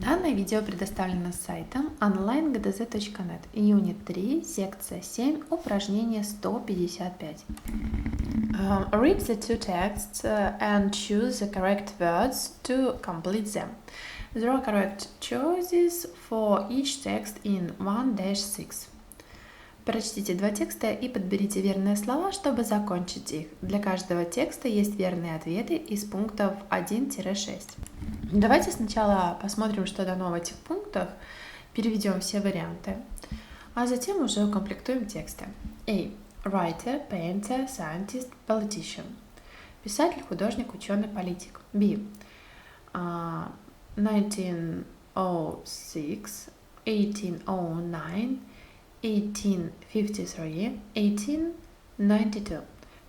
Данное видео предоставлено сайтом online.gdz.net. Юнит 3, секция 7, упражнение 155. Read the two texts and choose the correct words to complete them. There are correct choices for each text in 1-6. Прочтите два текста и подберите верные слова, чтобы закончить их. Для каждого текста есть верные ответы из пунктов 1-6. Давайте сначала посмотрим, что дано в этих пунктах, переведем все варианты, а затем уже укомплектуем тексты. A. Writer, painter, scientist, politician. Писатель, художник, ученый, политик. B. 1906, 1809, 1853, 1892.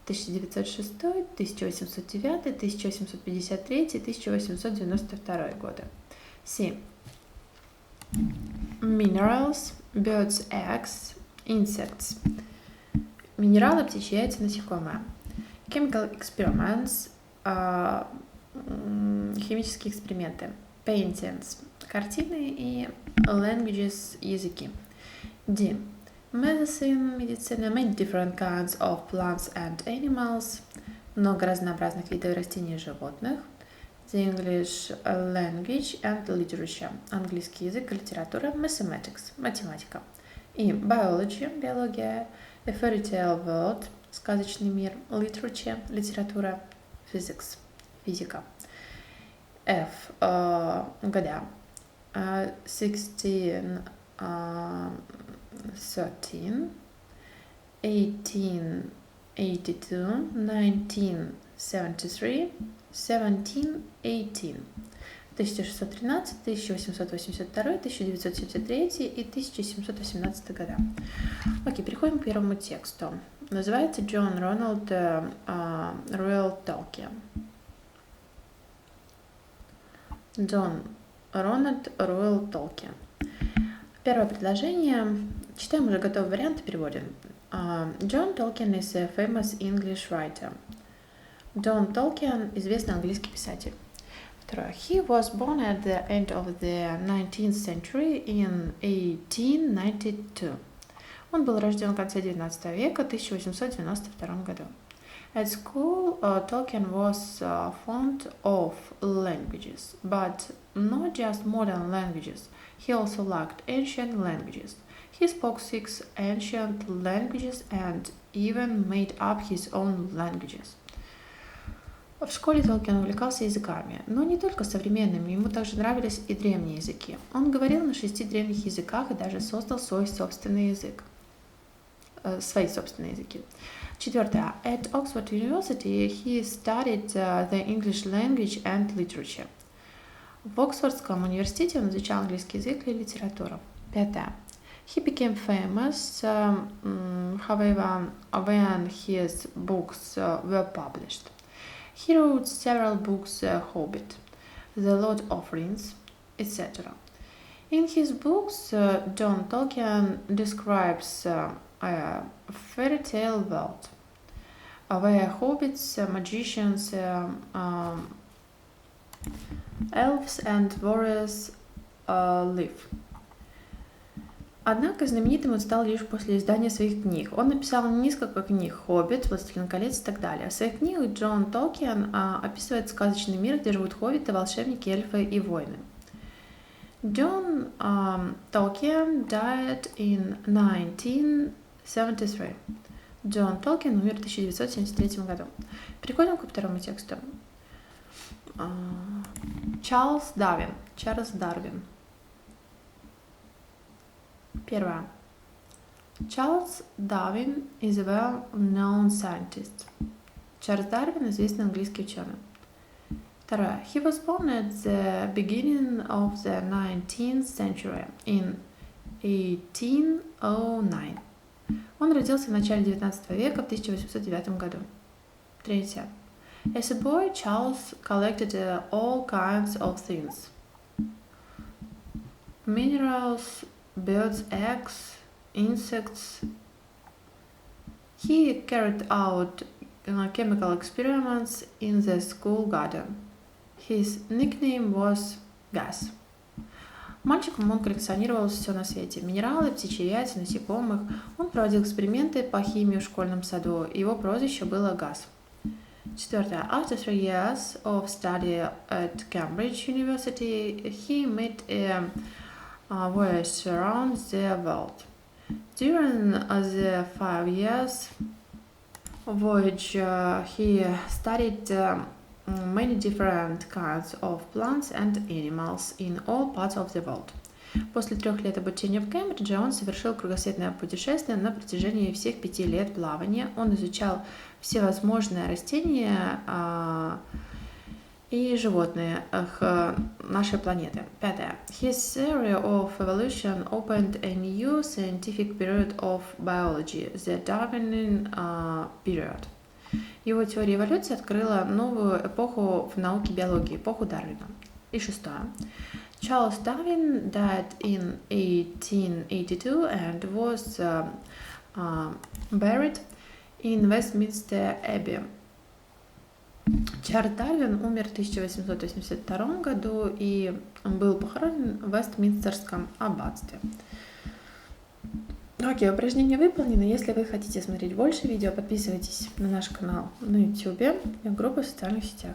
1906, 1809, 1853, 1892 годы. C. Minerals, birds, eggs, insects. Минералы, птичьи яйца, насекомые. Chemical experiments, химические эксперименты. Paintings, картины и languages, языки. D. Medicine, медицина, many different kinds of plants and animals, много разнообразных видов растений и животных. The English language and literature, английский язык и литература. Mathematics, математика. И biology, биология. A fairy tale world, сказочный мир. Literature, литература. Physics, физика. F. Года. 16, 13, 1882, 1973, 1718. 1613, 1882, 1973 и 1718 года. Окей, переходим к первому тексту. Называется Джон Рональд Руэлл Толкиен. Джон Рональд Руэлл Толкиен. Первое предложение. Читаем уже готовый вариант и переводим. John Tolkien is a famous English writer. Джон Толкиен – известный английский писатель. Второе. He was born at the end of the 19th century in 1892. Он был рожден в конце 19 века, в 1892 году. At school, Tolkien was fond of languages, but not just modern languages. He also liked ancient languages. He spoke 6 ancient languages and even made up his own languages. В школе Толкин увлекался языками, но не только современными, ему также нравились и древние языки. Он говорил на 6 древних языках и даже создал свой собственный язык. Свои собственные языки. Четвертое. At Oxford University he studied the English language and literature. В Оксфордском университете он изучал английский язык и литературу. Пятое. He became famous, however, when his books were published. He wrote several books, Hobbit, The Lord of Rings, etc. In his books, John Tolkien describes a fairy tale world where hobbits, magicians, elves and warriors live. Однако знаменитым он стал лишь после издания своих книг. Он написал несколько книг «Хоббит», «Властелин колец» и так далее. В своих книгах Джон Толкиен описывает сказочный мир, где живут хоббиты, волшебники, эльфы и воины. John Tolkien died in 1973. Джон Толкин умер в 1973 году. Переходим ко второму тексту. Чарльз Дарвин. Первое. Charles Darwin is a well-known scientist. Чарльз Дарвин – известный английский ученый. Второе. He was born at the beginning of the 19th century in 1809. Он родился в начале 19 века в 1809 году. Третье. As a boy, Charles collected all kinds of things. Minerals, birds, eggs, insects. He carried out chemical experiments in the school garden. His nickname was Gas. Мальчиком он коллекционировал все на свете: минералы, птичьи яйца, насекомых. Он проводил эксперименты по химии в школьном саду. Его прозвище было Газ. Четвертое. After 3 years of study at Cambridge University, he made a voyage around the world. During the 5 years voyage, he studied many different kinds of plants and animals in all parts of the world. После 3 лет обучения в Кембридже он совершил кругосветное путешествие на протяжении всех 5 лет плавания. Он изучал всевозможные растения и животные нашей планеты. Пятое. His theory of evolution opened a new scientific period of biology, the Darwinian period. Его теория эволюции открыла новую эпоху в науке биологии, эпоху Дарвина. И шестое. Charles Darwin died in 1882 and was buried in Westminster Abbey. Чарльз Дарвин умер в 1882 году и был похоронен в Вестминстерском аббатстве. Окей, упражнение выполнено. Если вы хотите смотреть больше видео, подписывайтесь на наш канал на YouTube и группу в социальных сетях.